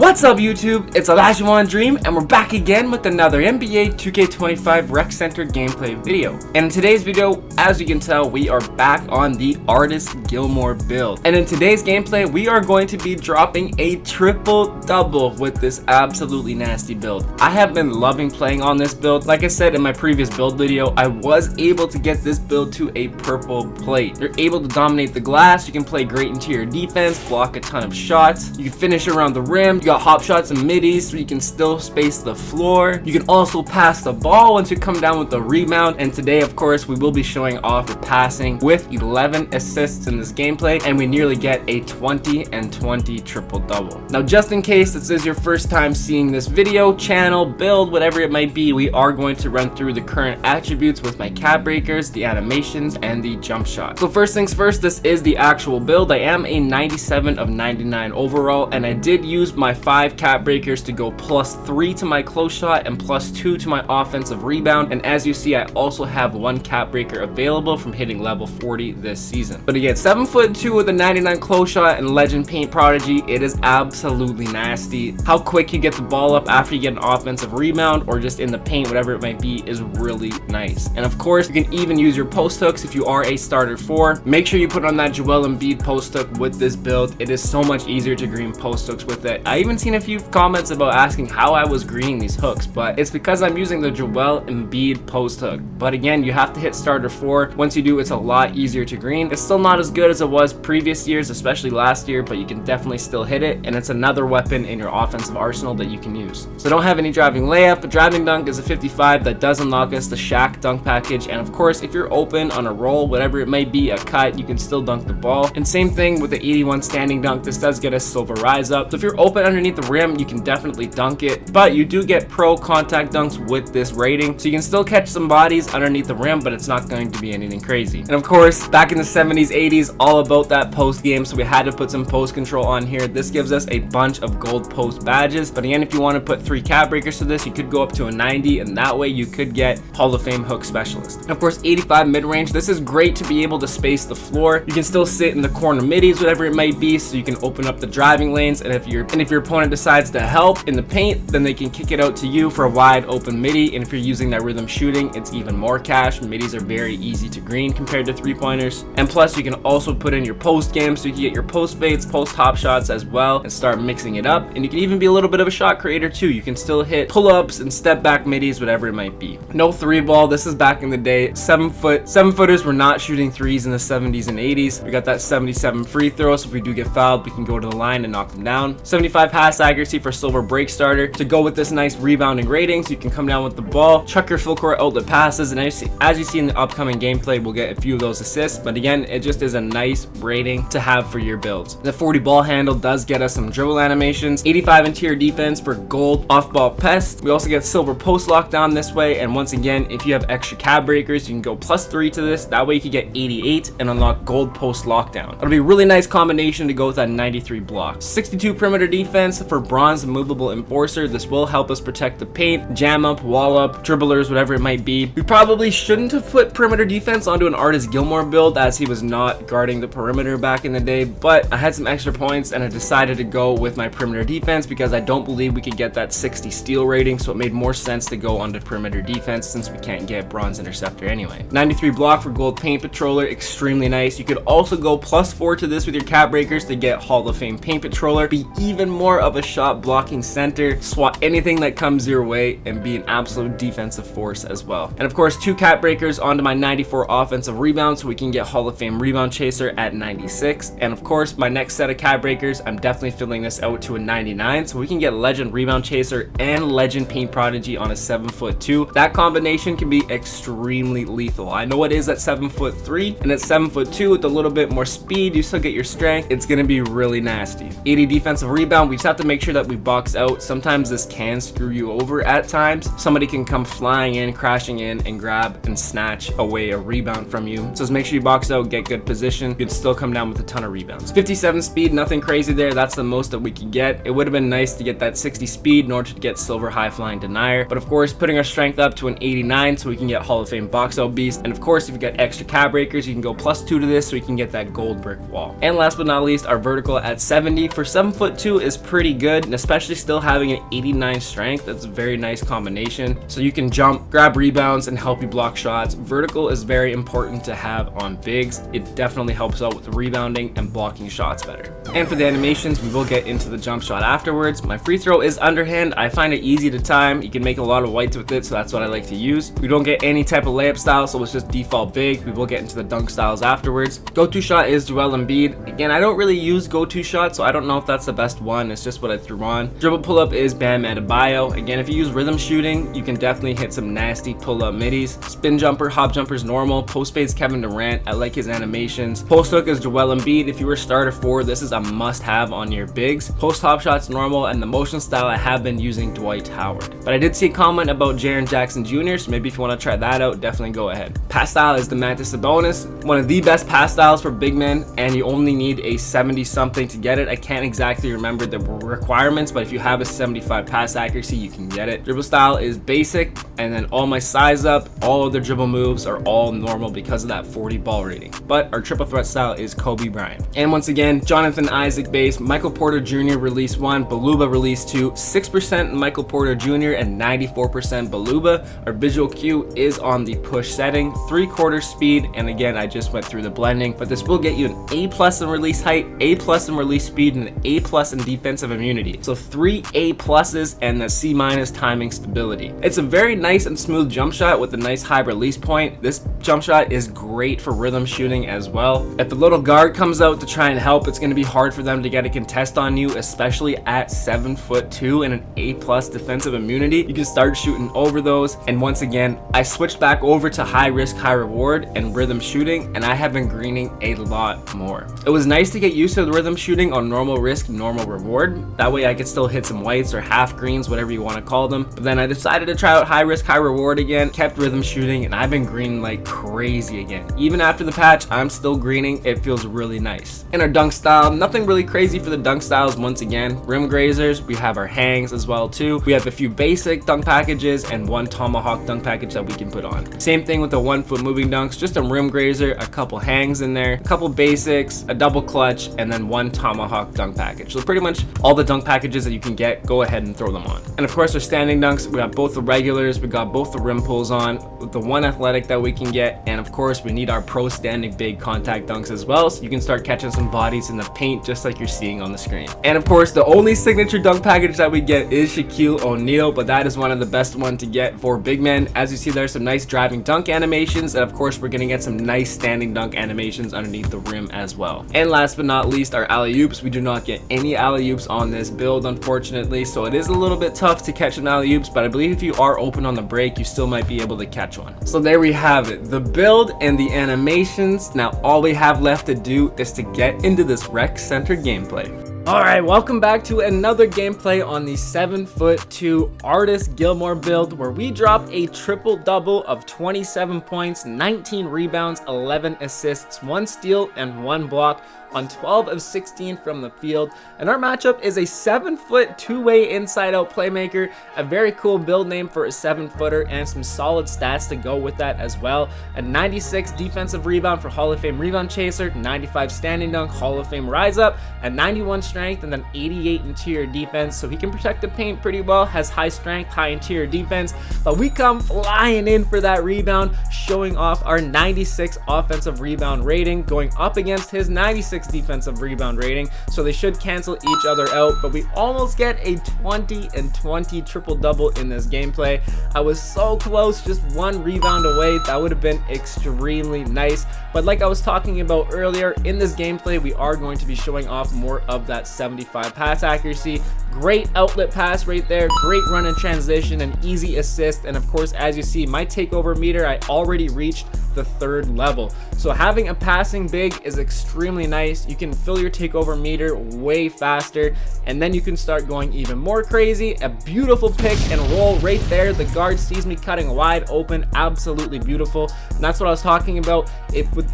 What's up YouTube? It's Olajuwon Dream and we're back again with another NBA 2K25 Rec Center gameplay video. And in today's video, as you can tell, we are back on the Artis Gilmore build. And in today's gameplay, we are going to be dropping a triple-double with this absolutely nasty build. I have been loving playing on this build. Like I said in my previous build video, I was able to get this build to a purple plate. You're able to dominate the glass, you can play great interior defense, block a ton of shots, you can finish around the rim, you got hop shots and middies so you can still space the floor. You can also pass the ball once you come down with the rebound. And today, of course, we will be showing off the passing with 11 assists in this gameplay, and we nearly get a 20 and 20 triple-double. Now, just in case this is your first time seeing this video, channel, build, whatever it might be, we are going to run through the current attributes with my cap breakers, the animations, and the jump shot. So first things first, this is the actual build. I am a 97 of 99 overall, and I did use my 5 cap breakers to go +3 to my close shot and +2 to my offensive rebound. And as you see, I also have 1 cap breaker available from hitting level 40 this season. But again, 7'2" with a 99 close shot and Legend Paint Prodigy, it is absolutely nasty. How quick you get the ball up after you get an offensive rebound or just in the paint, whatever it might be, is really nice. And of course, you can even use your post hooks if you are a starter 4. Make sure you put on that Joel Embiid post hook with this build. It is so much easier to green post hooks with it. I even seen a few comments about asking how I was greening these hooks, but it's because I'm using the Joel Embiid post hook. But again, you have to hit starter 4. Once you do, it's a lot easier to green. It's still not as good as it was previous years, especially last year, but you can definitely still hit it, and it's another weapon in your offensive arsenal that you can use. So I don't have any driving layup. A driving dunk is a 55 that does unlock us the Shaq dunk package, and of course, if you're open on a roll, whatever it might be, a cut, you can still dunk the ball. And same thing with the 81 standing dunk. This does get a silver rise up. So if you're open underneath the rim, you can definitely dunk it, but you do get pro contact dunks with this rating, so you can still catch some bodies underneath the rim, but it's not going to be anything crazy. And of course, back in the 70s, 80s, all about that post game, so we had to put some post control on here. This gives us a bunch of gold post badges, but again, if you want to put 3 cap breakers to this, you could go up to a 90, and that way you could get Hall of Fame hook specialist. And of course, 85 mid-range. This is great to be able to space the floor. You can still sit in the corner middies, whatever it might be, so you can open up the driving lanes, and if your opponent decides to help in the paint, then they can kick it out to you for a wide open midi. And if you're using that rhythm shooting, it's even more cash. Middies are very easy to green compared to 3-pointers. And plus, you can also put in your post game, so you can get your post fades, post hop shots as well, and start mixing it up. And you can even be a little bit of a shot creator too. You can still hit pull-ups and step back middies, whatever it might be. No 3-ball. This is back in the day. 7-footers were not shooting 3s in the 70s and 80s. We got that 77 free throw, so if we do get fouled, we can go to the line and knock them down. 75 pass accuracy for silver break starter to go with this nice rebounding rating, so you can come down with the ball, chuck your full court outlet passes, and as you see in the upcoming gameplay, we'll get a few of those assists. But again, it just is a nice rating to have for your builds. The 40 ball handle does get us some dribble animations, 85 interior defense for gold off ball pest. We also get silver post lockdown this way, and once again, if you have extra cap breakers, you can go +3 to this. That way you can get 88 and unlock gold post lockdown. It'll be a really nice combination to go with that 93 block. 62 perimeter defense for bronze movable enforcer. This will help us protect the paint, jam up, wall up, dribblers, whatever it might be. We probably shouldn't have put perimeter defense onto an Artis Gilmore build, as he was not guarding the perimeter back in the day, but I had some extra points and I decided to go with my perimeter defense because I don't believe we could get that 60 steal rating, so it made more sense to go onto perimeter defense since we can't get bronze interceptor anyway. 93 block for gold paint patroller, extremely nice. You could also go +4 to this with your cap breakers to get Hall of Fame paint patroller, be even more of a shot blocking center, swat anything that comes your way, and be an absolute defensive force as well. And of course, 2 cap breakers onto my 94 offensive rebound, so we can get Hall of Fame Rebound Chaser at 96. And of course, my next set of cap breakers, I'm definitely filling this out to a 99, so we can get Legend Rebound Chaser and Legend Paint Prodigy on a 7'2". That combination can be extremely lethal. I know it is at 7'3", and at 7'2" with a little bit more speed, you still get your strength. It's gonna be really nasty. 80 defensive rebound. We just have to make sure that we box out. Sometimes this can screw you over at times. Somebody can come flying in, crashing in, and grab and snatch away a rebound from you. So just make sure you box out, get good position. You can still come down with a ton of rebounds. 57 speed, nothing crazy there. That's the most that we could get. It would have been nice to get that 60 speed in order to get silver high flying denier. But of course, putting our strength up to an 89 so we can get Hall of Fame box out beast. And of course, if you got extra cap breakers, you can go +2 to this so you can get that gold brick wall. And last but not least, our vertical at 70 for 7'2" is pretty pretty good, and especially still having an 89 strength, that's a very nice combination. So you can jump, grab rebounds, and help you block shots. Vertical is very important to have on bigs. It definitely helps out with rebounding and blocking shots better. And for the animations, we will get into the jump shot afterwards. My free throw is underhand. I find it easy to time. You can make a lot of whites with it, so that's what I like to use. We don't get any type of layup style, so it's just default big. We will get into the dunk styles afterwards. Go-to shot is Joel Embiid. Again, I don't really use go-to shot, so I don't know if that's the best one. It's just what I threw on. Dribble pull-up is Bam Adebayo. Again, if you use rhythm shooting, you can definitely hit some nasty pull-up middies. Spin jumper, hop jumper is normal. Post fade's Kevin Durant. I like his animations. Post hook is Joel Embiid. If you were starter 4, this is a must-have on your bigs. Post hop shot's normal, and the motion style I have been using Dwight Howard. But I did see a comment about Jaren Jackson Jr., so maybe if you want to try that out, definitely go ahead. Pass style is Domantas Sabonis, one of the best pass styles for big men, and you only need a 70 something to get it. I can't exactly remember the requirements, but if you have a 75 pass accuracy, you can get it. Dribble style is basic, and then all my size up, all of the dribble moves are all normal because of that 40 ball rating. But our triple threat style is Kobe Bryant. And once again, Jonathan Isaac base, Michael Porter Jr. release 1, Baluba release 2, 6% Michael Porter Jr. and 94% Baluba. Our visual cue is on the push setting, 3/4 speed, and again, I just went through the blending, but this will get you an A+ in release height, A+ in release speed, and an A+ in defensive immunity. So 3 A+s and the C- timing stability. It's a very nice and smooth jump shot with a nice high release point. This jump shot is great for rhythm shooting as well. If a little guard comes out to try and help, it's going to be hard for them to get a contest on you, especially at 7'2" and an A+ defensive immunity. You can start shooting over those. And once again, I switched back over to high risk, high reward and rhythm shooting, and I have been greening a lot more. It was nice to get used to the rhythm shooting on normal risk, normal reward. That way I could still hit some whites or half greens, whatever you want to call them. But then I decided to try out high risk, high reward again, kept rhythm shooting, and I've been greening like crazy again. Even after the patch, I'm still greening. It feels really nice. In our dunk style, nothing really crazy for the dunk styles. Once again, rim grazers, we have our hangs as well too. We have a few basic dunk packages and one tomahawk dunk package that we can put on. Same thing with the 1 foot moving dunks, just a rim grazer, a couple hangs in there, a couple basics, a double clutch, and then one tomahawk dunk package. So pretty much all the dunk packages that you can get, go ahead and throw them on. And of course our standing dunks, we got both the regulars, we got both the rim pulls on, with the one athletic that we can get, and of course we need our pro standing big contact dunks as well, so you can start catching some bodies in the paint just like you're seeing on the screen. And of course the only signature dunk package that we get is Shaquille O'Neal, but that is one of the best ones to get for big men. As you see, there's some nice driving dunk animations, and of course we're gonna get some nice standing dunk animations underneath the rim as well. And last but not least, our alley-oops. We do not get any alley-oops on this build, unfortunately, so it is a little bit tough to catch some alley-oops, but I believe if you are open on the break, you still might be able to catch one. So there we have it, the build and the animations. Now all we have left to do is to get into this rec center gameplay. Alright, welcome back to another gameplay on the 7'2" Artis Gilmore build, where we drop a triple-double of 27 points, 19 rebounds, 11 assists, 1 steal, and 1 block on 12 of 16 from the field. And our matchup is a 7-foot two-way inside-out playmaker, a very cool build name for a 7-footer, and some solid stats to go with that as well. A 96 defensive rebound for Hall of Fame Rebound Chaser, 95 standing dunk, Hall of Fame rise up, a 91 strength, and then 88 interior defense, so he can protect the paint pretty well, has high strength, high interior defense, but we come flying in for that rebound, showing off our 96 offensive rebound rating, going up against his 96 defensive rebound rating, so they should cancel each other out, but we almost get a 20 and 20 triple-double in this gameplay. I was so close, just 1 rebound away. That would have been extremely nice, but like I was talking about earlier, in this gameplay, we are going to be showing off more of that 75 pass accuracy. Great outlet pass right there, great run in transition, and easy assist, and of course, as you see, my takeover meter, I already reached the 3rd level. So having a passing big is extremely nice. You can fill your takeover meter way faster, and then you can start going even more crazy. A beautiful pick and roll right there. The guard sees me cutting wide open, absolutely beautiful. And that's what I was talking about.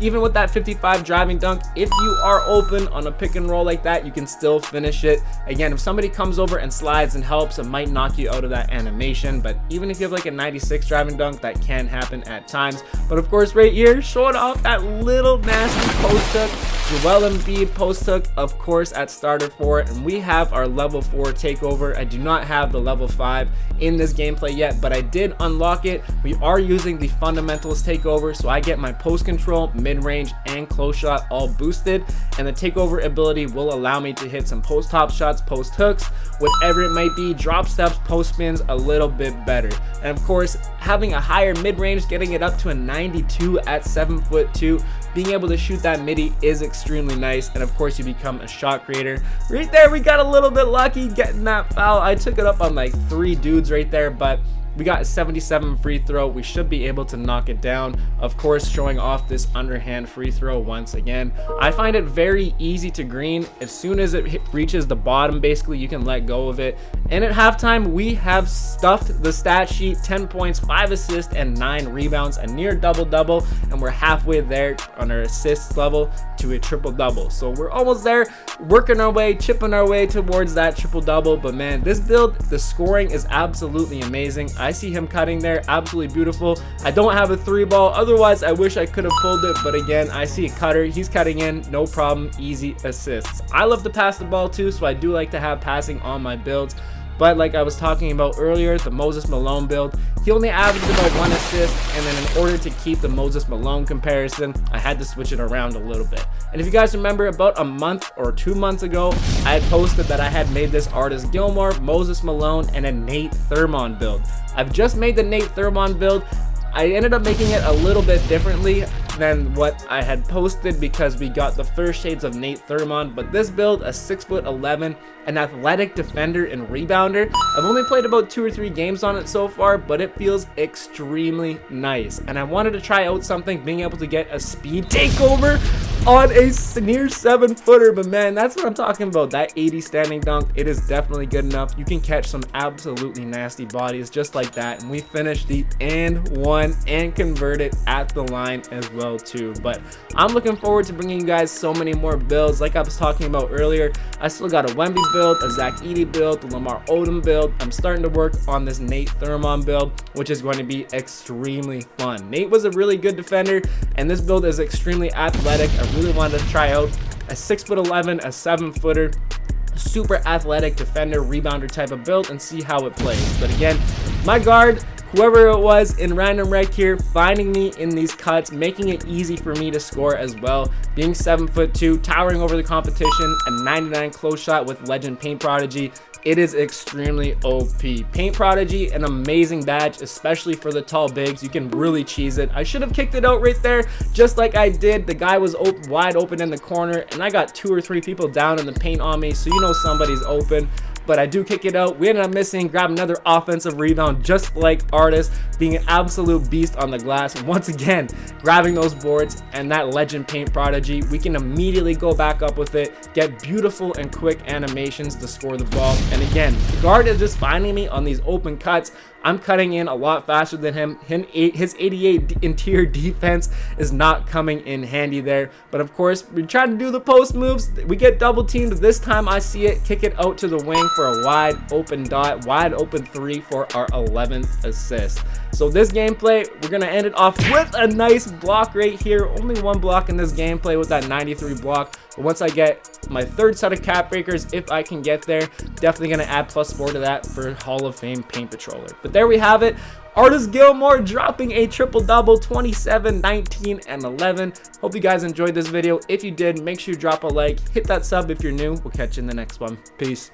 Even with that 55 driving dunk, if you are open on a pick and roll like that, you can still finish it. Again, if somebody comes over and slides and helps, it might knock you out of that animation, but even if you have like a 96 driving dunk, that can happen at times. But of course, post right here, showing off that little nasty post hook. Joel Embiid post hook, of course, at starter for it, and we have our level 4 takeover. I do not have the level 5 in this gameplay yet, but I did unlock it. We are using the fundamentals takeover, so I get my post control, mid-range, and close shot all boosted, and the takeover ability will allow me to hit some post hop shots, post hooks, whatever it might be, drop steps, post spins a little bit better. And of course, having a higher mid-range, getting it up to a 92 at 7'2", being able to shoot that midi is extremely nice. And of course, you become a shot creator. Right there, we got a little bit lucky getting that foul. I took it up on like 3 dudes right there, but we got a 77 free throw. We should be able to knock it down. Of course, showing off this underhand free throw once again. I find it very easy to green. As soon as it reaches the bottom, basically, you can let go of it. And at halftime, we have stuffed the stat sheet: 10 points, 5 assists, and 9 rebounds, a near double-double. And we're halfway there on our assists level to a triple-double. So we're almost there, working our way, chipping our way towards that triple-double. But man, this build, the scoring is absolutely amazing. I see him cutting there, absolutely beautiful. I don't have a 3-ball, otherwise I wish I could have pulled it, but again, I see a cutter, he's cutting in, no problem, easy assists. I love to pass the ball too, so I do like to have passing on my builds. But like I was talking about earlier, the Moses Malone build, he only averaged about 1 assist, and then in order to keep the Moses Malone comparison, I had to switch it around a little bit. And if you guys remember, about a month or 2 months ago, I had posted that I had made this Artis Gilmore, Moses Malone, and a Nate Thurmond build. I've just made the Nate Thurmond build. I ended up making it a little bit differently than what I had posted because we got the first shades of Nate Thurmond. But this build, a 6'11", an athletic defender and rebounder. I've only played about 2 or 3 games on it so far, but it feels extremely nice. And I wanted to try out something, being able to get a speed takeover on a near 7-footer. But man, that's what I'm talking about. That 80 standing dunk, it is definitely good enough. You can catch some absolutely nasty bodies just like that. And we finished the and one and convert it at the line as well too. But I'm looking forward to bringing you guys so many more builds. Like I was talking about earlier, I still got a Wemby build, a Zach Edey build, a Lamar Odom build. I'm starting to work on this Nate Thurmond build, which is going to be extremely fun. Nate was a really good defender, and this build is extremely athletic. I really wanted to try out a 6'11", a 7-footer, super athletic defender, rebounder type of build and see how it plays. But again, my guard, whoever it was in random rec here, finding me in these cuts, making it easy for me to score as well. Being 7'2", towering over the competition, a 99 close shot with Legend Paint Prodigy. It is extremely OP. Paint Prodigy, an amazing badge, especially for the tall bigs. You can really cheese it. I should have kicked it out right there, just like I did. The guy was wide open in the corner, and I got 2 or 3 people down in the paint on me, so you know somebody's open. But I do kick it out. We ended up missing, grab another offensive rebound, just like Artis, being an absolute beast on the glass. And once again, grabbing those boards and that Legend Paint Prodigy, we can immediately go back up with it, get beautiful and quick animations to score the ball. And again, the guard is just finding me on these open cuts. I'm cutting in a lot faster than him. His 88 interior defense is not coming in handy there. But of course, we try to do the post moves. We get double teamed. This time I see it, kick it out to the wing for a wide open dot, wide open 3 for our 11th assist. So this gameplay, we're going to end it off with a nice block right here. Only 1 block in this gameplay with that 93 block. But once I get my 3rd set of cap breakers, if I can get there, definitely going to add +4 to that for Hall of Fame Paint Patroller. But there we have it. Artis Gilmore dropping a triple-double, 27, 19, and 11. Hope you guys enjoyed this video. If you did, make sure you drop a like. Hit that sub if you're new. We'll catch you in the next one. Peace.